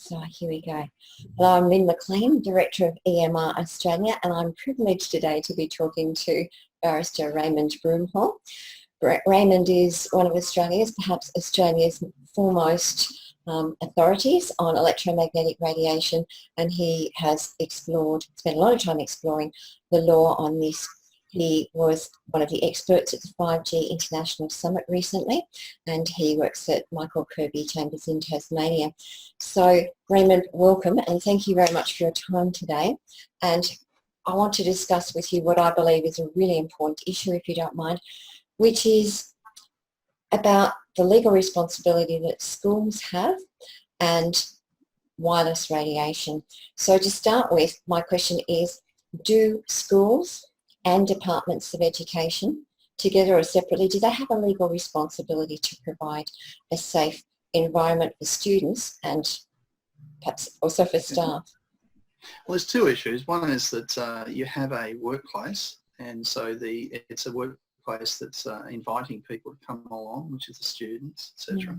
So here we go. Hello, I'm Lyn McLean, Director of EMR Australia, and I'm privileged today to be talking to barrister Raymond Broomhall. Raymond is one of Australia's, perhaps Australia's foremost authorities on electromagnetic radiation, and he has spent a lot of time exploring the law on this. He was one of the experts at the 5G International Summit recently, and he works at Michael Kirby Chambers in Tasmania. So Raymond, welcome, and thank you very much for your time today. And I want to discuss with you what I believe is a really important issue, if you don't mind, which is about the legal responsibility that schools have and wireless radiation. So to start with, my question is, do schools and departments of education, together or separately, do they have a legal responsibility to provide a safe environment for students and perhaps also for staff? Well, there's two issues. One is that you have a workplace, and so it's a workplace that's inviting people to come along, which is the students, etc.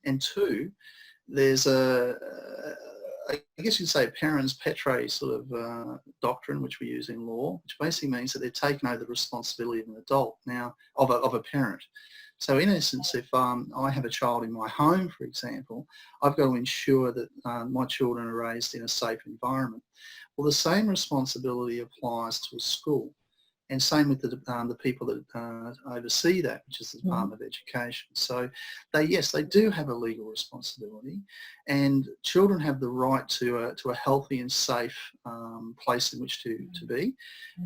And two, there's I guess you could say a parens patriae sort of doctrine, which we use in law, which basically means that they're taking over the responsibility of an adult now, of a parent. So in essence, if I have a child in my home, for example, I've got to ensure that my children are raised in a safe environment. Well, the same responsibility applies to a school. And same with the people that oversee that, which is the Department of Education. So they do have a legal responsibility, and children have the right to a healthy and safe place in which to be.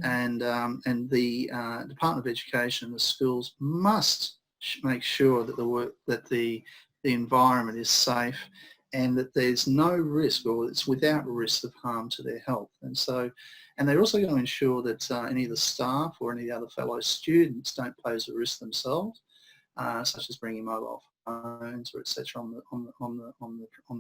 And the Department of Education, the schools must make sure that the environment is safe and that there's no risk, or it's without risk of harm to their health. And they're also going to ensure that any of the staff or any of the other fellow students don't pose a risk themselves, such as bringing mobile phones or etc. on the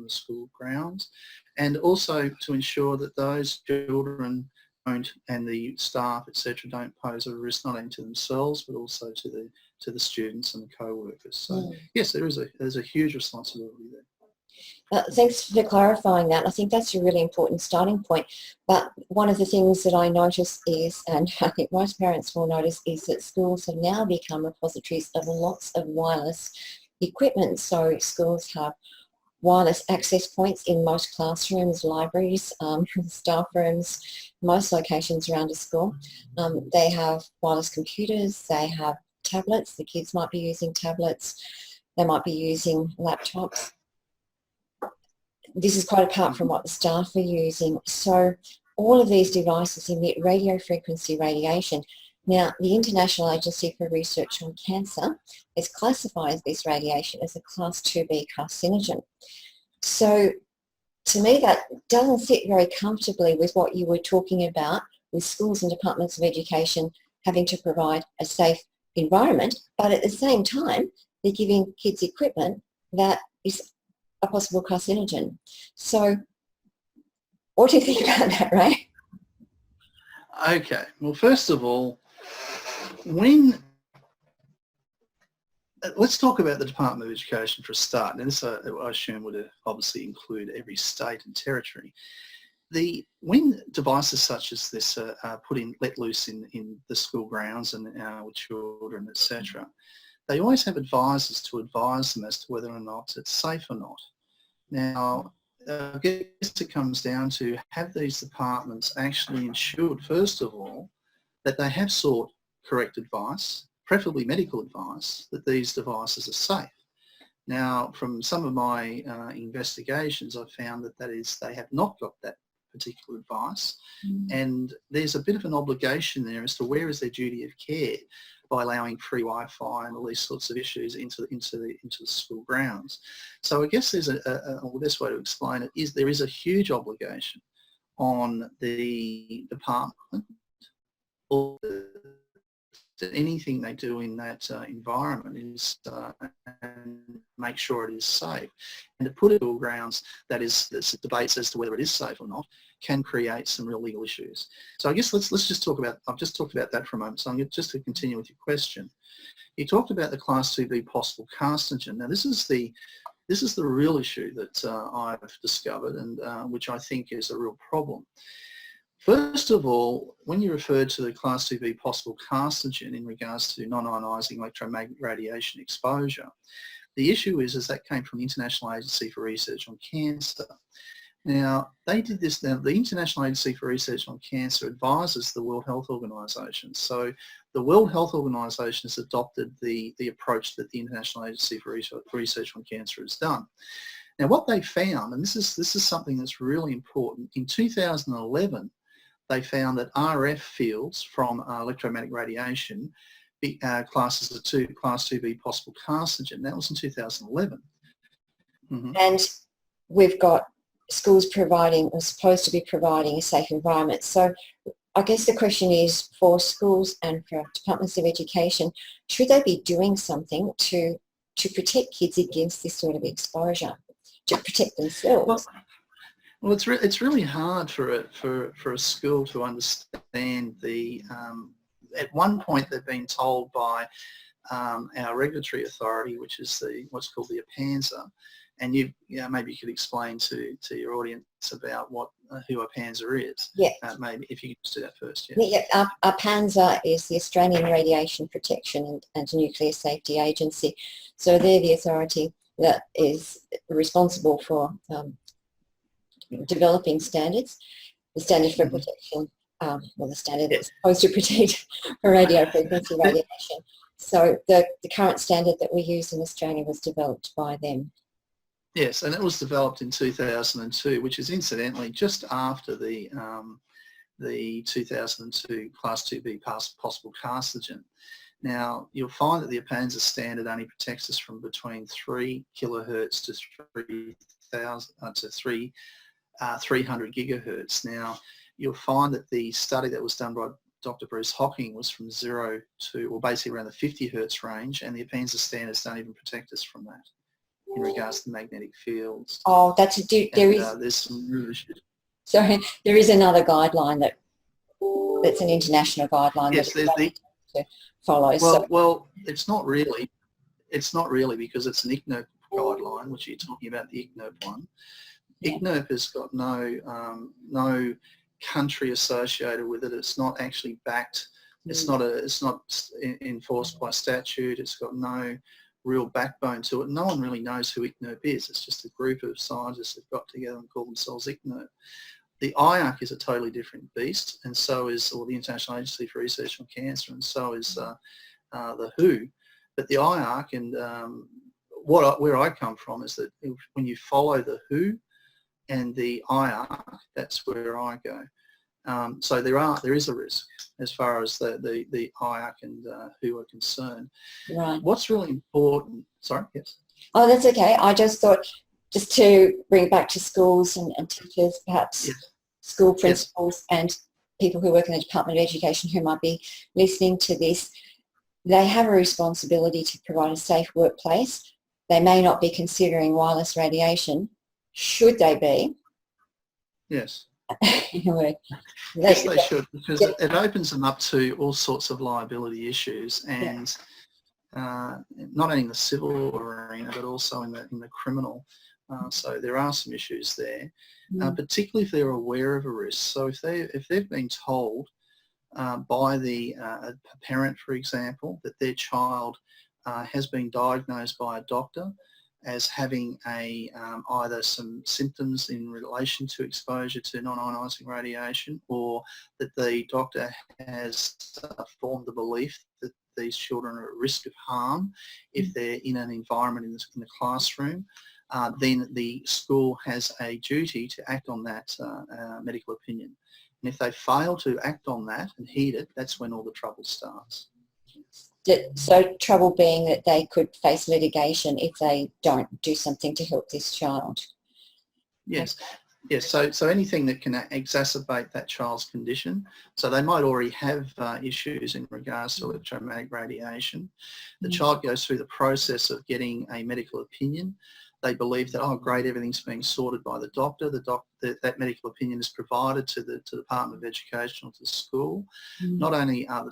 school grounds, and also to ensure that those children don't, and the staff etc. don't pose a risk not only to themselves but also to the students and the co-workers. So yes, there's a huge responsibility there. Thanks for clarifying that. I think that's a really important starting point. But one of the things that I notice is, and I think most parents will notice, is that schools have now become repositories of lots of wireless equipment. So schools have wireless access points in most classrooms, libraries, staff rooms, most locations around a school. They have wireless computers, they have tablets, the kids might be using tablets, they might be using laptops. This is quite apart from what the staff are using. So all of these devices emit radio frequency radiation. Now, the International Agency for Research on Cancer has classified this radiation as a Class 2B carcinogen. So to me, that doesn't sit very comfortably with what you were talking about with schools and departments of education having to provide a safe environment, but at the same time, they're giving kids equipment that is a possible carcinogen. So what do you think about that, Ray? Okay, well, first of all, let's talk about the Department of Education for a start. Now this, I assume, would obviously include every state and territory. When devices such as this are let loose in the school grounds and with children, etc., they always have advisors to advise them as to whether or not it's safe or not. Now, I guess it comes down to, have these departments actually ensured, first of all, that they have sought correct advice, preferably medical advice, that these devices are safe. Now, from some of my investigations, I've found that they have not got that particular advice, and there's a bit of an obligation there as to where is their duty of care by allowing free Wi-Fi and all these sorts of issues into the school grounds. So I guess there's the best way to explain it is there is a huge obligation on the department, or anything they do in that environment is and make sure it is safe. And to put it on grounds that is debates as to whether it is safe or not can create some real legal issues. So I guess let's just talk about, I've just talked about that for a moment, so I'm just to continue with your question. You talked about the Class 2B possible carcinogen. Now this is the This is the real issue that I've discovered, and which I think is a real problem. First of all, when you referred to the Class 2B possible carcinogen in regards to non-ionising electromagnetic radiation exposure, the issue is that came from the International Agency for Research on Cancer. Now, they did this. Now, the International Agency for Research on Cancer advises the World Health Organization. So the World Health Organization has adopted the approach that the International Agency for Research on Cancer has done. Now, what they found, and this is something that's really important, in 2011, they found that RF fields from electromagnetic radiation classes a Class 2B possible carcinogen. That was in 2011. Mm-hmm. And we've got schools providing, or supposed to be providing, a safe environment. So I guess the question is, for schools and for departments of education, should they be doing something to protect kids against this sort of exposure, to protect themselves? Well, it's really hard for a school to understand the. At one point, they've been told by our regulatory authority, which is what's called the APANSA, and maybe you could explain to your audience about who APANSA is. Yeah. Maybe if you could do that first. Yeah. APANSA is the Australian Radiation Protection and Nuclear Safety Agency. So they're the authority that is responsible for developing standards, the standard for protection, the standard that's supposed to protect for radio frequency radiation. So the current standard that we use in Australia was developed by them. Yes, and it was developed in 2002, which is incidentally just after the 2002 Class 2B possible carcinogen. Now, you'll find that the APANSA standard only protects us from between 3 kilohertz to 300 gigahertz. Now, you'll find that the study that was done by Dr. Bruce Hocking was from 0 to, or basically around the 50 hertz range, and the APANSA standards don't even protect us from that in regards to magnetic fields. Oh, there's some real issues. Sorry, there is another guideline that's an international guideline. Yes, that to follow. Well, it's not really because it's an ICNIRP guideline, which you're talking about, the ICNIRP one. Yeah. ICNIRP has got no country associated with it. It's not actually backed. It's not enforced by statute. It's got no real backbone to it. No one really knows who ICNIRP is. It's just a group of scientists that got together and called themselves ICNIRP. The IARC is a totally different beast, and so is, or the International Agency for Research on Cancer, and so is the WHO. But the IARC and where I come from is that when you follow the WHO and the IARC, that's where I go. So there is a risk as far as the IARC and WHO are concerned. Right. What's really important? Sorry. Yes. Oh, that's okay. I just thought, just to bring it back to schools and teachers, perhaps. Yes. School principals. Yes. And people who work in the Department of Education who might be listening to this, they have a responsibility to provide a safe workplace. They may not be considering wireless radiation. Should they be? Yes. Yes, they should, because it opens them up to all sorts of liability issues, and not only in the civil arena but also in the criminal. So there are some issues there, particularly if they're aware of a risk. So if they've been told by a parent, for example, that their child has been diagnosed by a doctor as having either some symptoms in relation to exposure to non-ionising radiation, or that the doctor has formed the belief that these children are at risk of harm if they're in an environment in the classroom, then the school has a duty to act on that medical opinion. And if they fail to act on that and heed it, that's when all the trouble starts. So trouble being that they could face litigation if they don't do something to help this child. Yes. Yes, so anything that can exacerbate that child's condition. So they might already have issues in regards to electromagnetic radiation. The child goes through the process of getting a medical opinion. They believe that, oh, great, everything's being sorted by the doctor. That medical opinion is provided to the Department of Education or to the school. Not only are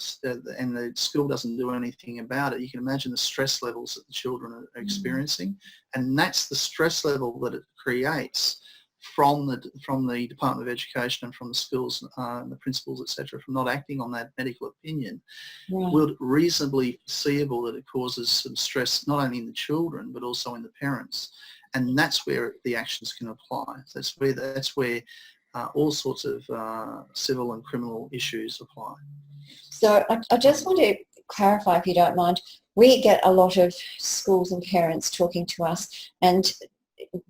and the school doesn't do anything about it, you can imagine the stress levels that the children are experiencing, and that's the stress level that it creates from the Department of Education and from the schools and the principals, etc., from not acting on that medical opinion. Will reasonably foreseeable that it causes some stress not only in the children but also in the parents, and that's where the actions can apply. That's where all sorts of civil and criminal issues apply. So I just want to clarify, if you don't mind, we get a lot of schools and parents talking to us, and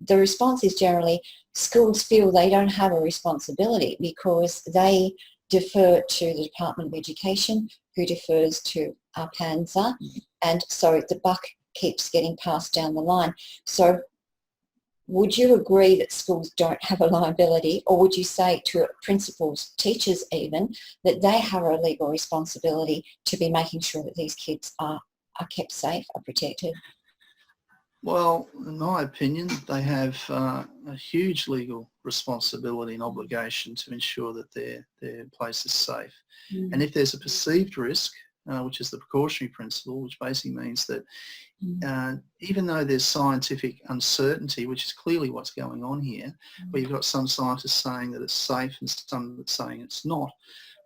the response is generally schools feel they don't have a responsibility because they defer to the Department of Education, who defers to PANZA, and so the buck keeps getting passed down the line. So would you agree that schools don't have a liability, or would you say to principals, teachers even, that they have a legal responsibility to be making sure that these kids are kept safe, are protected? Well, in my opinion, they have a huge legal responsibility and obligation to ensure that their place is safe. And if there's a perceived risk, which is the precautionary principle, which basically means that even though there's scientific uncertainty, which is clearly what's going on here, where you've got some scientists saying that it's safe and some that's saying it's not,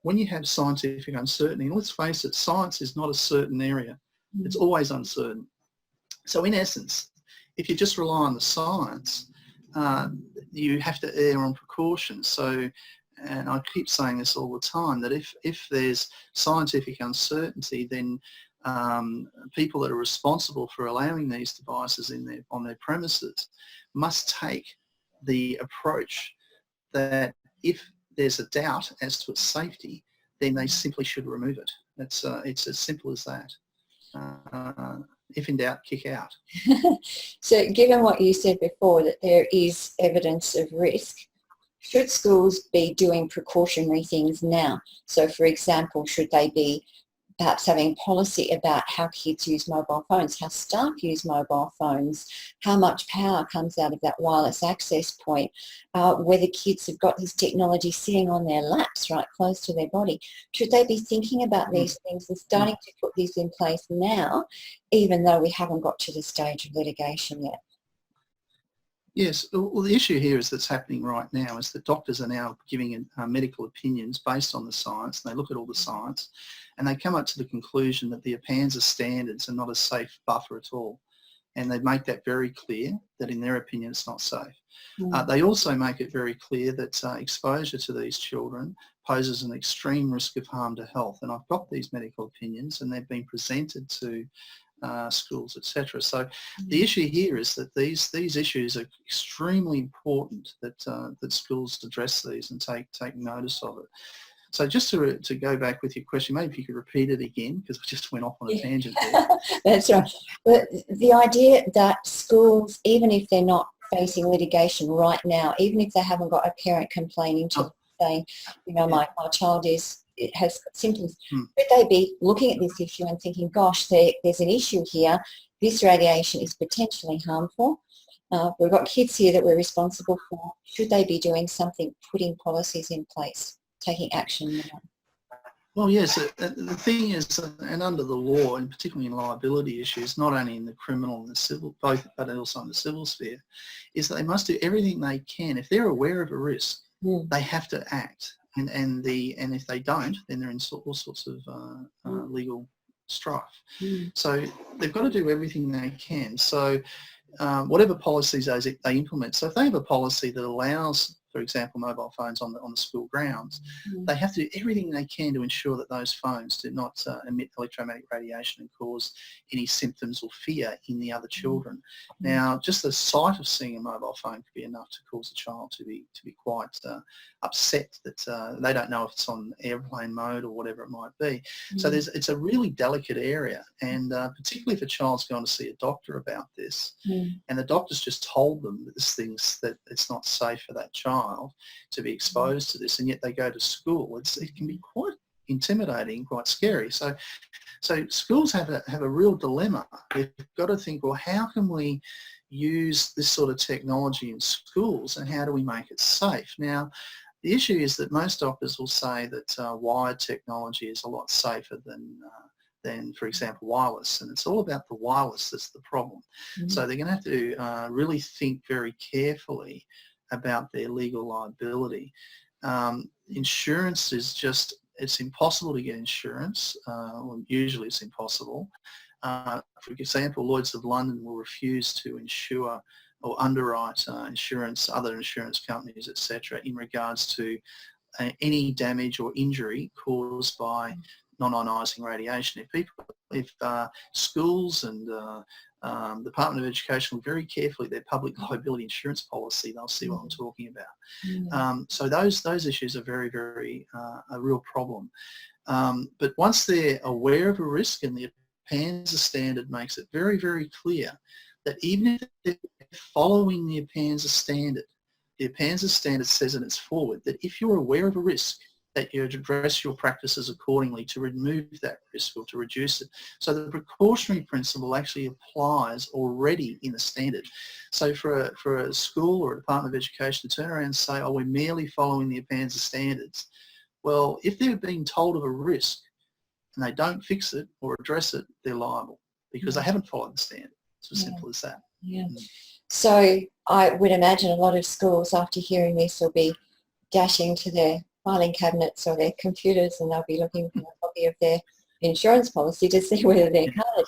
when you have scientific uncertainty, and let's face it, science is not a certain area. It's always uncertain. So in essence, if you just rely on the science, you have to err on precaution. So, and I keep saying this all the time, that if there's scientific uncertainty, then people that are responsible for allowing these devices on their premises must take the approach that if there's a doubt as to its safety, then they simply should remove it. It's as simple as that. If in doubt, kick out. So given what you said before, that there is evidence of risk, should schools be doing precautionary things now? So for example, should they be perhaps having policy about how kids use mobile phones, how staff use mobile phones, how much power comes out of that wireless access point, whether kids have got this technology sitting on their laps right close to their body? Should they be thinking about these things and starting to put these in place now, even though we haven't got to the stage of litigation yet? Yes, well, the issue here is that's happening right now is that doctors are now giving medical opinions based on the science, and they look at all the science, and they come up to the conclusion that the PANZA standards are not a safe buffer at all. And they make that very clear that in their opinion it's not safe. They also make it very clear that exposure to these children poses an extreme risk of harm to health. And I've got these medical opinions and they've been presented to schools, etc. So the issue here is that these issues are extremely important, that that schools address these and take notice of it. So just to go back with your question, maybe if you could repeat it again, because I just went off on a tangent there. That's right. But the idea that schools, even if they're not facing litigation right now, even if they haven't got a parent complaining to saying, you know, my child has symptoms, should they be looking at this issue and thinking, gosh, there's an issue here, this radiation is potentially harmful, we've got kids here that we're responsible for, should they be doing something, putting policies in place, taking action now? Well, yes, the thing is, and under the law, and particularly in liability issues, not only in the criminal and the civil, both, but also in the civil sphere, is that they must do everything they can. If they're aware of a risk, they have to act. And if they don't, then they're in all sorts of legal strife. So they've got to do everything they can. So whatever policies they implement. So if they have a policy that allows, for example, mobile phones on the school grounds, they have to do everything they can to ensure that those phones do not emit electromagnetic radiation and cause any symptoms or fear in the other children. Now, just the sight of seeing a mobile phone could be enough to cause a child to be quite upset that they don't know if it's on airplane mode or whatever it might be. So it's a really delicate area, and particularly if a child's going to see a doctor about this, and the doctor's just told them that it's not safe for that child to be exposed to this, and yet they go to school. It can be quite intimidating, quite scary. So schools have a real dilemma. They've got to think, well, how can we use this sort of technology in schools, and how do we make it safe? Now, the issue is that most doctors will say that wired technology is a lot safer than, for example, wireless, and it's all about the wireless that's the problem. Mm-hmm. So they're going to have to really think very carefully about their legal liability. Insurance is just, it's impossible to get insurance. Well, usually it's impossible. For example, Lloyd's of London will refuse to insure or underwrite insurance, other insurance companies, etc., in regards to any damage or injury caused by non-ionising radiation. If schools and Department of Education look very carefully at their public liability insurance policy, they'll see what I'm talking about. So those issues are very, very a real problem. But once they're aware of a risk, and the APANSA standard makes it very, very clear that even if they're following the APANSA standard says in its forward that if you're aware of a risk, that you address your practices accordingly to remove that risk or to reduce it. So the precautionary principle actually applies already in the standard. So for a school or a Department of Education to turn around and say, oh, we're merely following the APANSA standards, well, if they're being told of a risk and they don't fix it or address it, they're liable because they haven't followed the standard. It's as simple as that. Yeah. So I would imagine a lot of schools, after hearing this, will be dashing to their filing cabinets or their computers, and they'll be looking for a copy of their insurance policy to see whether they're covered.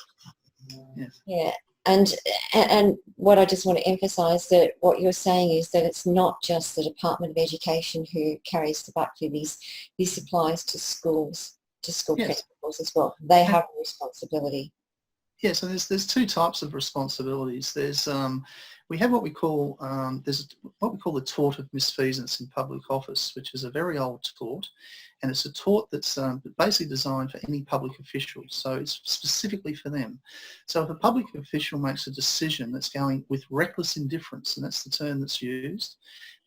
Yes. Yeah. And what I just want to emphasise, that what you're saying is that it's not just the Department of Education who carries the buck for this. This applies to schools, to school principals as well. They have a responsibility. Yeah, so there's two types of responsibilities. There's we have what we call the tort of misfeasance in public office, which is a very old tort, and it's a tort that's basically designed for any public official. So it's specifically for them. So if a public official makes a decision that's going with reckless indifference, and that's the term that's used,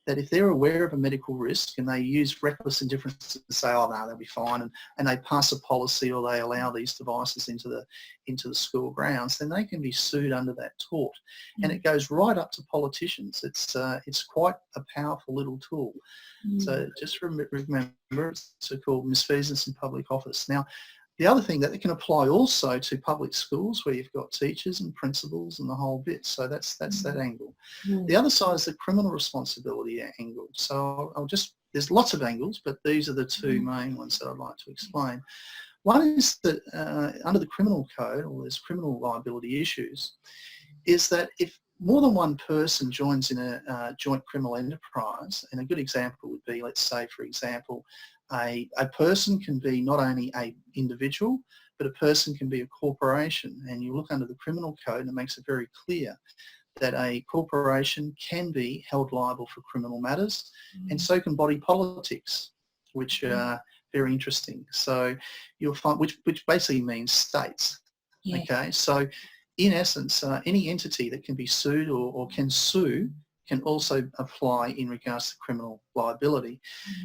that if they're aware of a medical risk and they use reckless indifference to say, oh no, they'll be fine, and they pass a policy or they allow these devices into the school grounds, then they can be sued under that tort. And it goes right up to politicians. It's quite a powerful little tool. So just remember, it's called misfeasance in public office. Now, the other thing that it can apply also to public schools where you've got teachers and principals and the whole bit. So that's that angle. The other side is the criminal responsibility angle. So there's lots of angles, but these are the two main ones that I'd like to explain. One is that under the criminal code, or there's criminal liability issues, is that if more than one person joins in a joint criminal enterprise, and a good example would be, let's say, for example, a person can be not only an individual, but a person can be a corporation. And you look under the criminal code and it makes it very clear that a corporation can be held liable for criminal matters, and so can body politics, which are very interesting. So you'll find, which basically means states. Okay, so in essence, any entity that can be sued or can sue can also apply in regards to criminal liability.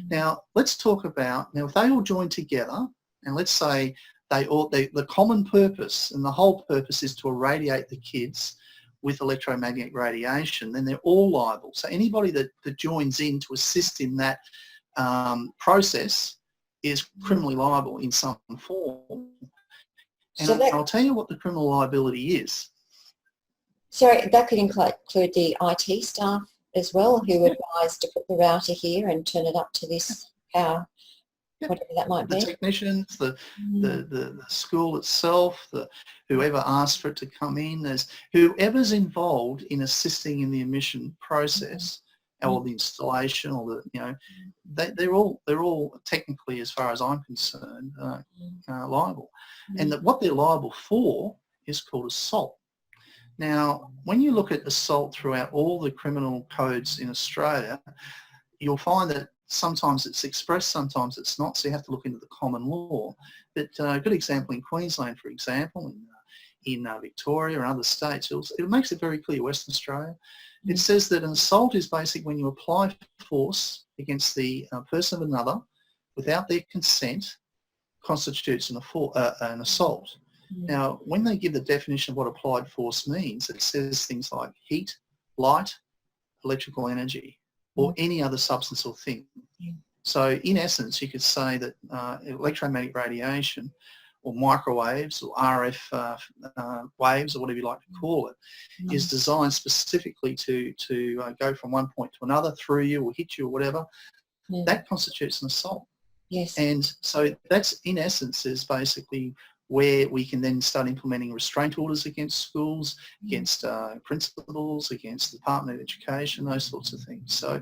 Now, let's talk about, if they all join together, and let's say the common purpose and the whole purpose is to irradiate the kids with electromagnetic radiation, then they're all liable. So anybody that joins in to assist in that process is criminally liable in some form. And so I'll tell you what the criminal liability is. So that could include the IT staff as well, who advise to put the router here and turn it up to this power, whatever that might be. The technicians, the school itself, whoever asked for it to come in, there's whoever's involved in assisting in the admission process, or the installation, or they're all technically, as far as I'm concerned, liable. And that what they're liable for is called assault. Now, when you look at assault throughout all the criminal codes in Australia, you'll find that sometimes it's expressed, sometimes it's not, so you have to look into the common law. But a good example in Queensland, for example, in Victoria and other states, it makes it very clear, Western Australia, it says that an assault is basically when you apply force against the person of another without their consent, constitutes an assault. Now, when they give the definition of what applied force means, it says things like heat, light, electrical energy, or any other substance or thing. So in essence, you could say that electromagnetic radiation or microwaves or RF waves, or whatever you like to call it, is designed specifically to go from one point to another, through you or hit you or whatever. That constitutes an assault. Yes. And so that's, in essence, is basically where we can then start implementing restraint orders against schools, against principals, against the Department of Education, those sorts of things. So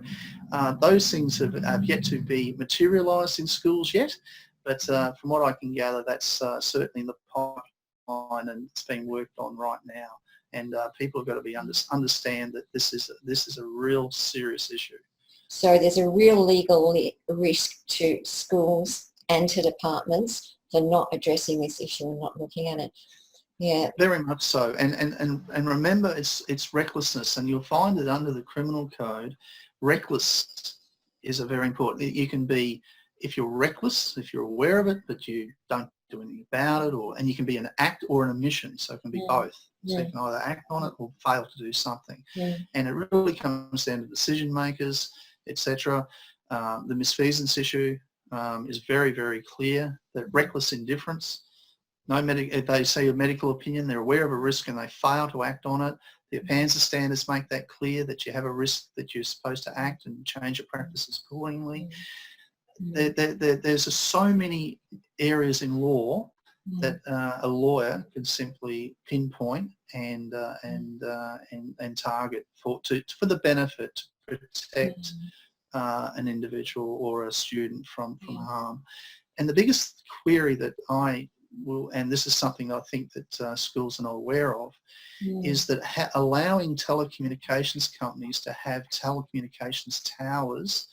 those things have yet to be materialised in schools yet, but from what I can gather, that's certainly in the pipeline, and it's being worked on right now. And people have got to be understand that this is a real serious issue. So there's a real legal risk to schools and to departments for not addressing this issue and not looking at it. Yeah. Very much so. And remember, it's recklessness, and you'll find that under the criminal code, reckless is a very important. You can be, if you're reckless, if you're aware of it, but you don't do anything about it, and you can be an act or an omission, so it can be both. So you can either act on it or fail to do something. And it really comes down to decision makers, etc. The misfeasance issue is very, very clear that reckless indifference, if they say a medical opinion, they're aware of a risk and they fail to act on it. The APANZA standards make that clear, that you have a risk, that you're supposed to act and change your practices accordingly. There's just so many areas in law that a lawyer can simply pinpoint and target for the benefit to protect an individual or a student from harm. And the biggest query that I will, and this is something I think that schools are not aware of, is that allowing telecommunications companies to have telecommunications towers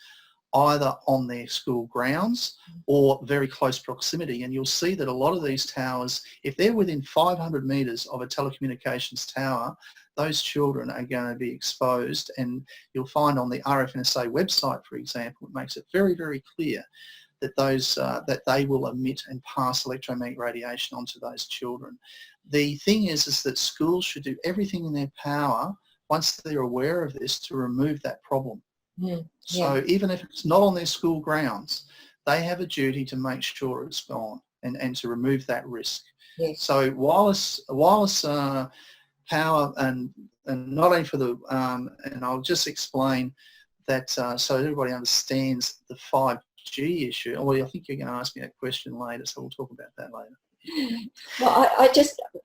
either on their school grounds or very close proximity. And you'll see that a lot of these towers, if they're within 500 metres of a telecommunications tower, those children are going to be exposed. And you'll find on the RFNSA website, for example, it makes it very, very clear that that they will emit and pass electromagnetic radiation onto those children. The thing is that schools should do everything in their power, once they're aware of this, to remove that problem. So even if it's not on their school grounds, they have a duty to make sure it's gone and to remove that risk. So wireless power, and not only for the, and I'll just explain that so everybody understands the 5G issue. Well, I think you're going to ask me that question later, so we'll talk about that later. Well,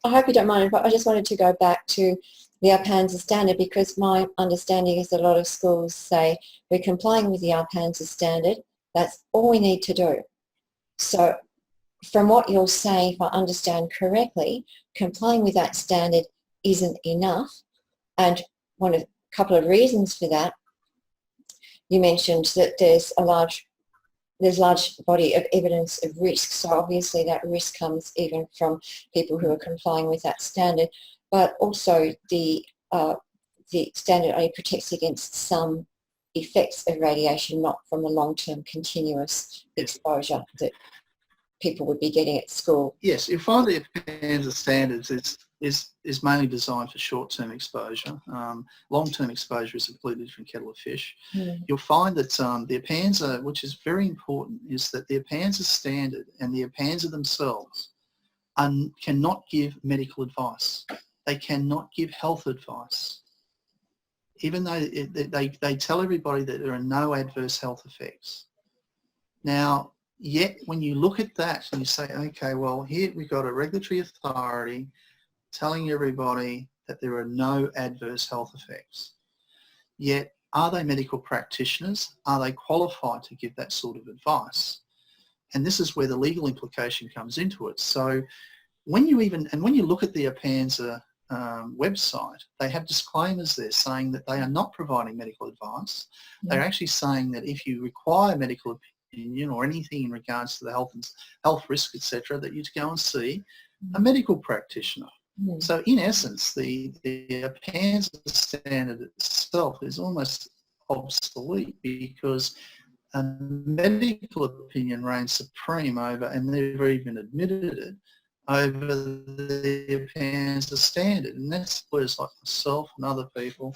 I hope you don't mind, but I just wanted to go back to the APANZA standard, because my understanding is that a lot of schools say we're complying with the APANZA standard, that's all we need to do. So from what you're saying, if I understand correctly, complying with that standard isn't enough, and a couple of reasons for that, you mentioned that there's a large body of evidence of risk, so obviously that risk comes even from people who are complying with that standard, but also the standard only protects against some effects of radiation, not from the long-term continuous exposure that people would be getting at school. Yes, you'll find the APANZA standards is mainly designed for short-term exposure. Long-term exposure is a completely different kettle of fish. You'll find that the APANZA, which is very important, is that the APANZA standard and the APANZA themselves cannot give medical advice. They cannot give health advice. Even though they tell everybody that there are no adverse health effects. Now, yet when you look at that and you say, okay, well, here we've got a regulatory authority telling everybody that there are no adverse health effects. Yet, are they medical practitioners? Are they qualified to give that sort of advice? And this is where the legal implication comes into it. So when you look at the APANZA website, they have disclaimers there saying that they are not providing medical advice. They're actually saying that if you require medical opinion or anything in regards to the health risk, etc., that you go and see a medical practitioner. So in essence, the APANZA standard itself is almost obsolete, because medical opinion reigns supreme over, and they've even admitted it, over the APANSA standard. And that's lawyers like myself and other people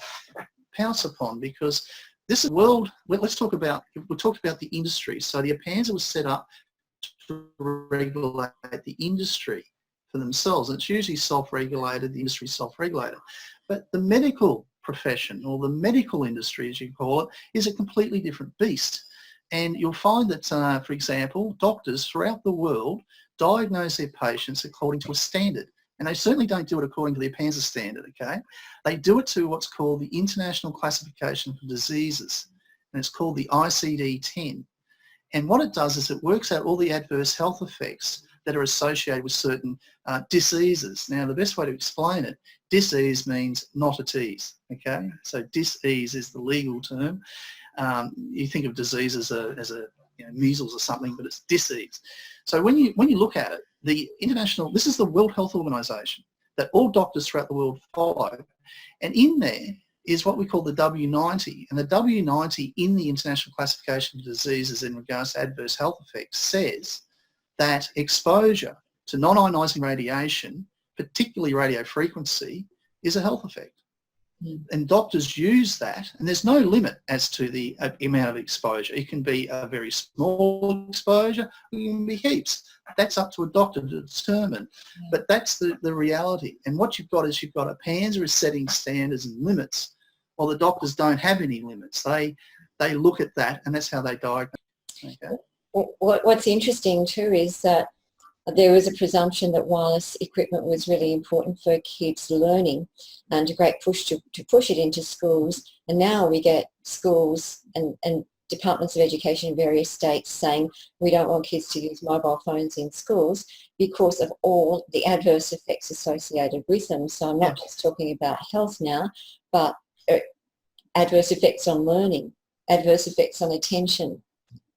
pounce upon, because this is world. We'll talk about the industry. So the APANSA was set up to regulate the industry for themselves. And it's usually self-regulated, the industry self-regulated. But the medical profession, or the medical industry as you call it, is a completely different beast. And you'll find that, for example, doctors throughout the world diagnose their patients according to a standard. And they certainly don't do it according to the APANSA standard, okay? They do it to what's called the International Classification for Diseases, and it's called the ICD-10. And what it does is it works out all the adverse health effects that are associated with certain diseases. Now, the best way to explain it, disease means not at ease, okay? So dis-ease is the legal term. You think of disease as a measles or something, but it's disease. So when you look at it, this is the World Health Organization that all doctors throughout the world follow, and in there is what we call the W90, and the W90 in the International Classification of Diseases in regards to adverse health effects says that exposure to non-ionising radiation, particularly radiofrequency, is a health effect. And doctors use that, and there's no limit as to the amount of exposure. It can be a very small exposure, it can be heaps. That's up to a doctor to determine. But that's the reality. And what you've got is you've got APANSA is setting standards and limits, while the doctors don't have any limits. They look at that, and that's how they diagnose. Okay. What's interesting too is that there was a presumption that wireless equipment was really important for kids' learning, and a great push to push it into schools. And now we get schools and departments of education in various states saying we don't want kids to use mobile phones in schools because of all the adverse effects associated with them. So I'm not just talking about health now, but adverse effects on learning, adverse effects on attention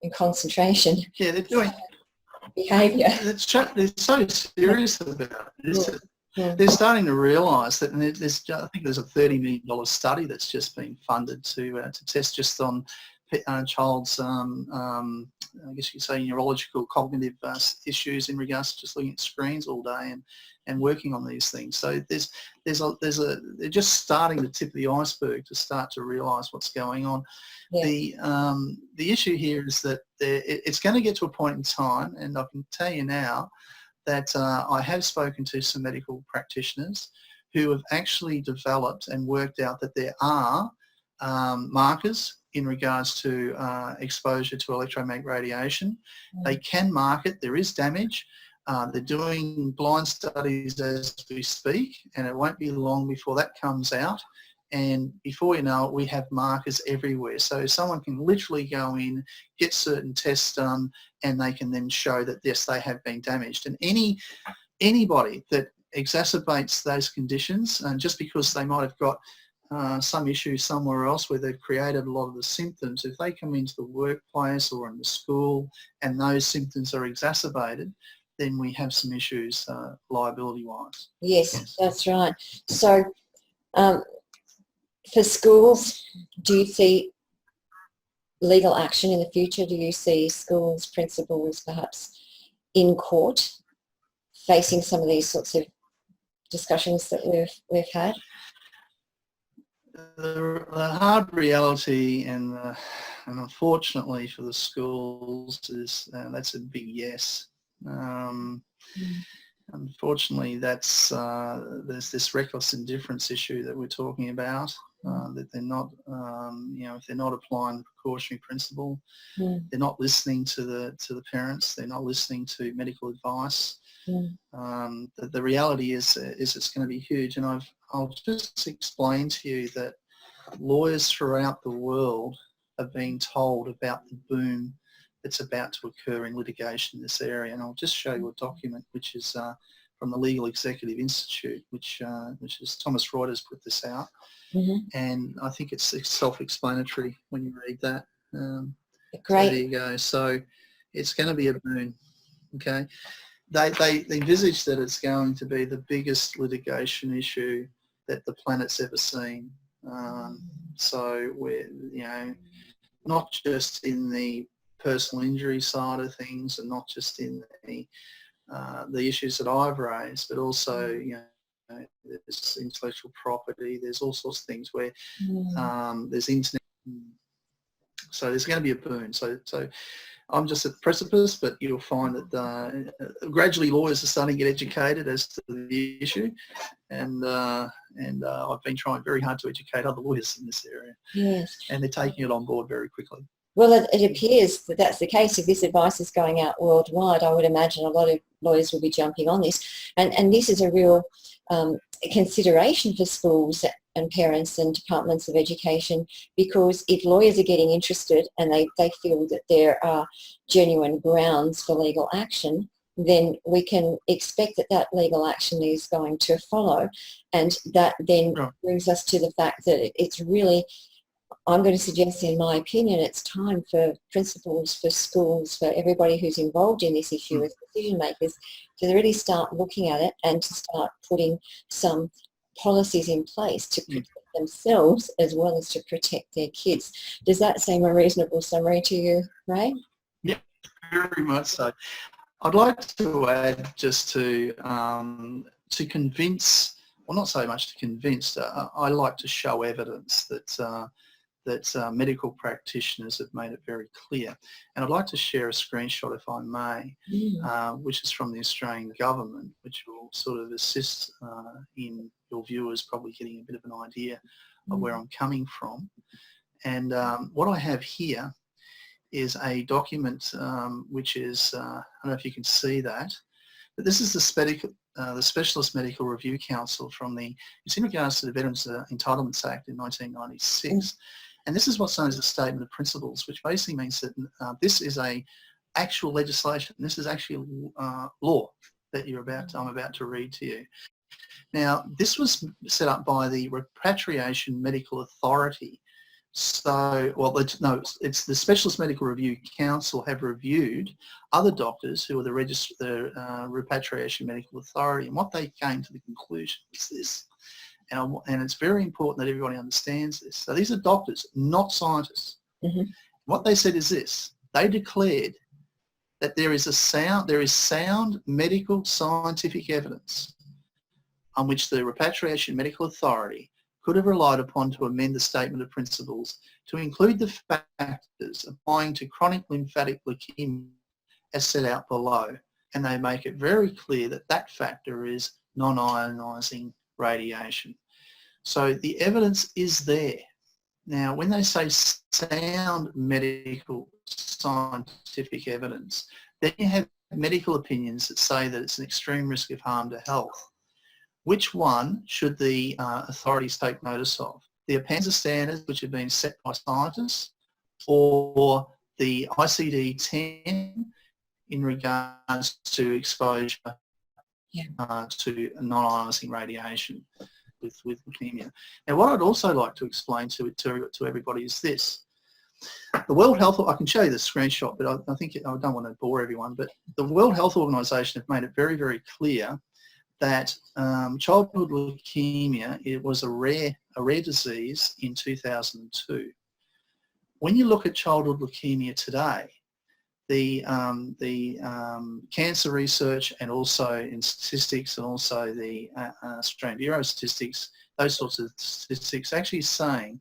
and concentration. Yeah, they're doing behaviour. They're so serious about it. They're starting to realise that, and I think there's a $30 million study that's just been funded to test just on child's, I guess you could say, neurological cognitive issues in regards to just looking at screens all day and working on these things. So they're just starting the tip of the iceberg to start to realise what's going on. Yeah. The issue here is that it's going to get to a point in time, and I can tell you now that I have spoken to some medical practitioners who have actually developed and worked out that there are markers in regards to exposure to electromagnetic radiation. They can mark it. There is damage. They're doing blind studies as we speak, and it won't be long before that comes out. And before you know it, we have markers everywhere. So someone can literally go in, get certain tests done, and they can then show that, yes, they have been damaged. And anybody that exacerbates those conditions, and just because they might have got some issue somewhere else where they've created a lot of the symptoms, if they come into the workplace or in the school and those symptoms are exacerbated, then we have some issues liability-wise. Yes, that's right. So for schools, do you see legal action in the future? Do you see schools, principals perhaps in court facing some of these sorts of discussions that we've had? The hard reality, and unfortunately for the schools, is that's a big yes. Unfortunately, there's this reckless indifference issue that we're talking about. That they're not, if they're not applying the precautionary principle, they're not listening to the parents. They're not listening to medical advice. The reality is it's going to be huge, and I'll just explain to you that lawyers throughout the world are being told about the boom that's about to occur in litigation in this area. And I'll just show you a document which is from the Legal Executive Institute, which is Thomas Reuters put this out. And I think it's self-explanatory when you read that. Great. So there you go. So it's going to be a boom. Okay. They envisage that it's going to be the biggest litigation issue that the planet's ever seen. So we're not just in the personal injury side of things, and not just in the issues that I've raised, but also, you know, there's intellectual property, there's all sorts of things where there's internet. So there's going to be a boom. So I'm just at the precipice, but you'll find that gradually lawyers are starting to get educated as to the issue, and I've been trying very hard to educate other lawyers in this area. Yes. And they're taking it on board very quickly. Well, it appears that that's the case. If this advice is going out worldwide, I would imagine a lot of lawyers will be jumping on this. And this is a real consideration for schools and parents and departments of education, because if lawyers are getting interested and they feel that there are genuine grounds for legal action, then we can expect that that legal action is going to follow. And that then brings us to the fact that it's really, I'm going to suggest, in my opinion, it's time for principals, for schools, for everybody who's involved in this issue as decision makers to really start looking at it and to start putting some policies in place to protect themselves as well as to protect their kids. Does that seem a reasonable summary to you, Ray? Yeah, very much so. I'd like to add just to convince, well, not so much to convince, I like to show evidence that medical practitioners have made it very clear. And I'd like to share a screenshot, if I may, which is from the Australian government, which will sort of assist in your viewers probably getting a bit of an idea of where I'm coming from. And what I have here is a document which is, I don't know if you can see that, but this is the Specialist Medical Review Council from it's in regards to the Veterans Entitlements Act in 1996. And this is what's known as a Statement of Principles, which basically means that this is actual legislation. This is actually law that I'm about to read to you. Now, this was set up by the Repatriation Medical Authority. So, it's the Specialist Medical Review Council have reviewed other doctors who are the Repatriation Medical Authority, and what they came to the conclusion is this. And it's very important that everybody understands this. So these are doctors, not scientists. What they said is this: they declared that there is sound medical scientific evidence on which the Repatriation Medical Authority could have relied upon to amend the Statement of Principles to include the factors applying to chronic lymphatic leukemia as set out below. And they make it very clear that that factor is non-ionising radiation. So the evidence is there. Now, when they say sound medical scientific evidence, then you have medical opinions that say that it's an extreme risk of harm to health. Which one should the authorities take notice of? The APANSA standards, which have been set by scientists, or the ICD-10 in regards to exposure to non-ionising radiation with leukemia? Now, what I'd also like to explain to everybody is this. The World Health, I can show you the screenshot, but I think I don't want to bore everyone, but the World Health Organization have made it very, very clear that childhood leukemia, it was a rare disease in 2002. When you look at childhood leukemia today, the cancer research and also in statistics and also the Australian Bureau of Statistics, those sorts of statistics actually saying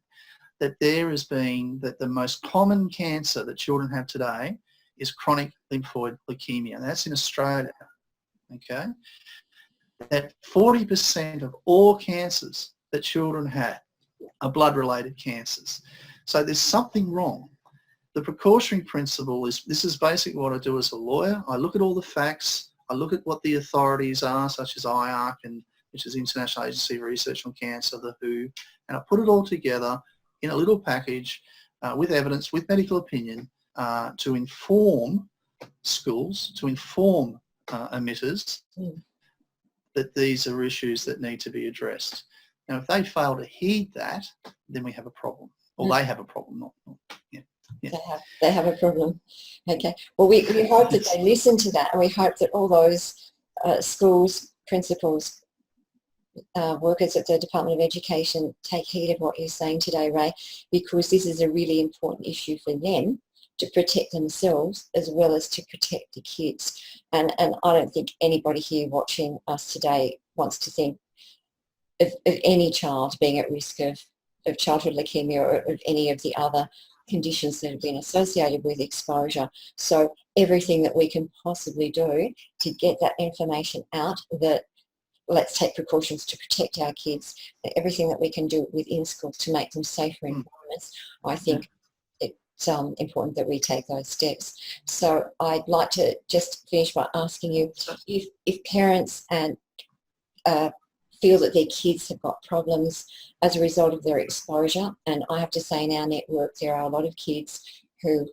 that that the most common cancer that children have today is chronic lymphoid leukemia. And that's in Australia, okay? That 40% of all cancers that children have are blood-related cancers. So there's something wrong. The precautionary principle this is basically what I do as a lawyer. I look at all the facts. I look at what the authorities are, such as IARC, which is International Agency for Research on Cancer, the WHO, and I put it all together in a little package with evidence, with medical opinion, to inform schools, to inform emitters that these are issues that need to be addressed. Now, if they fail to heed that, then we have a problem. Or they have a problem, They have a problem. Okay. Well, we hope that they listen to that, and we hope that all those schools, principals, workers at the Department of Education take heed of what you're saying today, Ray, because this is a really important issue for them to protect themselves as well as to protect the kids. And I don't think anybody here watching us today wants to think of any child being at risk of childhood leukemia or of any of the other conditions that have been associated with exposure. So everything that we can possibly do to get that information out, that let's take precautions to protect our kids, everything that we can do within schools to make them safer environments, I think it's important that we take those steps. So I'd like to just finish by asking you if parents and feel that their kids have got problems as a result of their exposure, and I have to say in our network there are a lot of kids who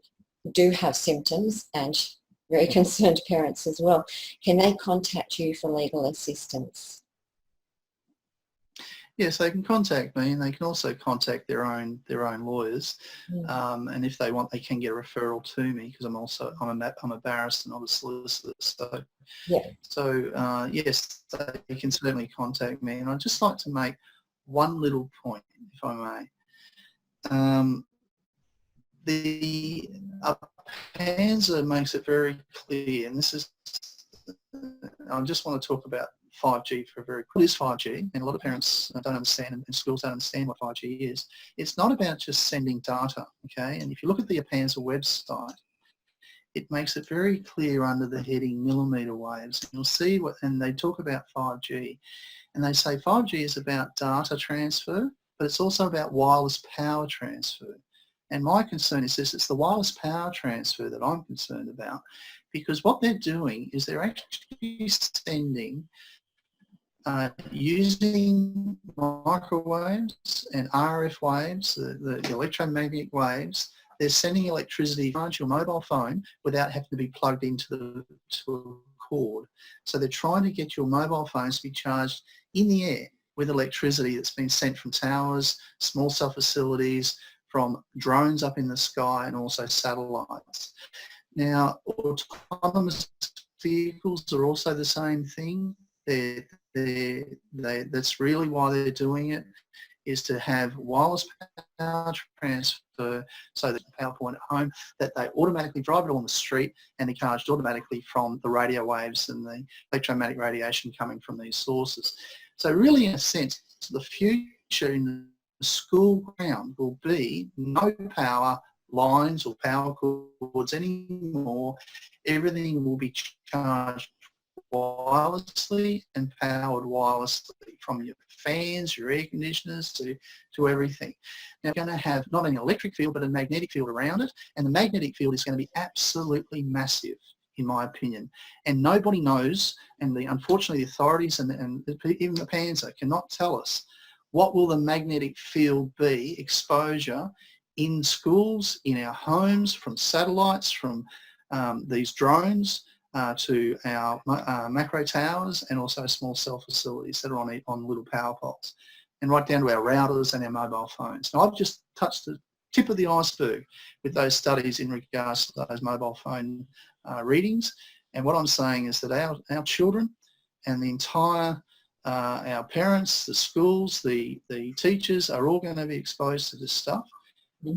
do have symptoms and very concerned parents as well, can they contact you for legal assistance? Yes, they can contact me, and they can also contact their own lawyers. And if they want, they can get a referral to me, because I'm a barrister, not a solicitor. So yes, they can certainly contact me. And I'd just like to make one little point, if I may. The Panzer makes it very clear, and this is, I just want to talk about 5G for what is 5G, and a lot of parents don't understand, and schools don't understand what 5G is. It's not about just sending data, okay? And if you look at the APANSA website, it makes it very clear under the heading millimetre waves. You'll see what, and they talk about 5G, and they say 5G is about data transfer, but it's also about wireless power transfer. And my concern is this, it's the wireless power transfer that I'm concerned about, because what they're doing is they're actually sending, using microwaves and RF waves, the electromagnetic waves, they're sending electricity to your mobile phone without having to be plugged into a cord. So they're trying to get your mobile phones to be charged in the air with electricity that's been sent from towers, small cell facilities, from drones up in the sky, and also satellites. Now, autonomous vehicles are also the same thing. That's really why they're doing it, is to have wireless power transfer, so that the power point at home, that they automatically drive it along the street and they're charged automatically from the radio waves and the electromagnetic radiation coming from these sources. So really, in a sense, the future in the school ground will be no power lines or power cords anymore. Everything will be charged wirelessly and powered wirelessly, from your fans, your air conditioners, to everything. Now, you're going to have not only an electric field but a magnetic field around it, and the magnetic field is going to be absolutely massive, in my opinion. And nobody knows, and unfortunately the authorities and even the Panzer cannot tell us what will the magnetic field be, exposure in schools, in our homes, from satellites, from these drones, to our macro towers, and also small cell facilities that are on little power poles, and right down to our routers and our mobile phones. Now, I've just touched the tip of the iceberg with those studies in regards to those mobile phone readings, and what I'm saying is that our children and the entire our parents, the schools, the teachers are all going to be exposed to this stuff.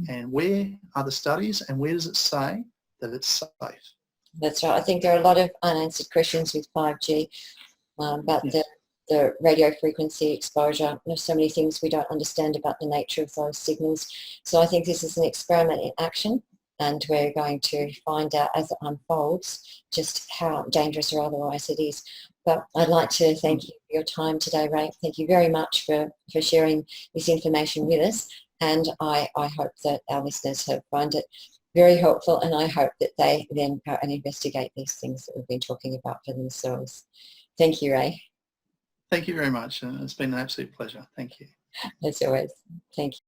And where are the studies, and where does it say that it's safe? That's right. I think there are a lot of unanswered questions with 5G about the radio frequency exposure. There's so many things we don't understand about the nature of those signals. So I think this is an experiment in action, and we're going to find out as it unfolds just how dangerous or otherwise it is. But I'd like to thank you for your time today, Ray. Thank you very much for sharing this information with us, and I hope that our listeners have found it very helpful, and I hope that they then go and investigate these things that we've been talking about for themselves. Thank you, Ray. Thank you very much. It's been an absolute pleasure. Thank you. As always. Thank you.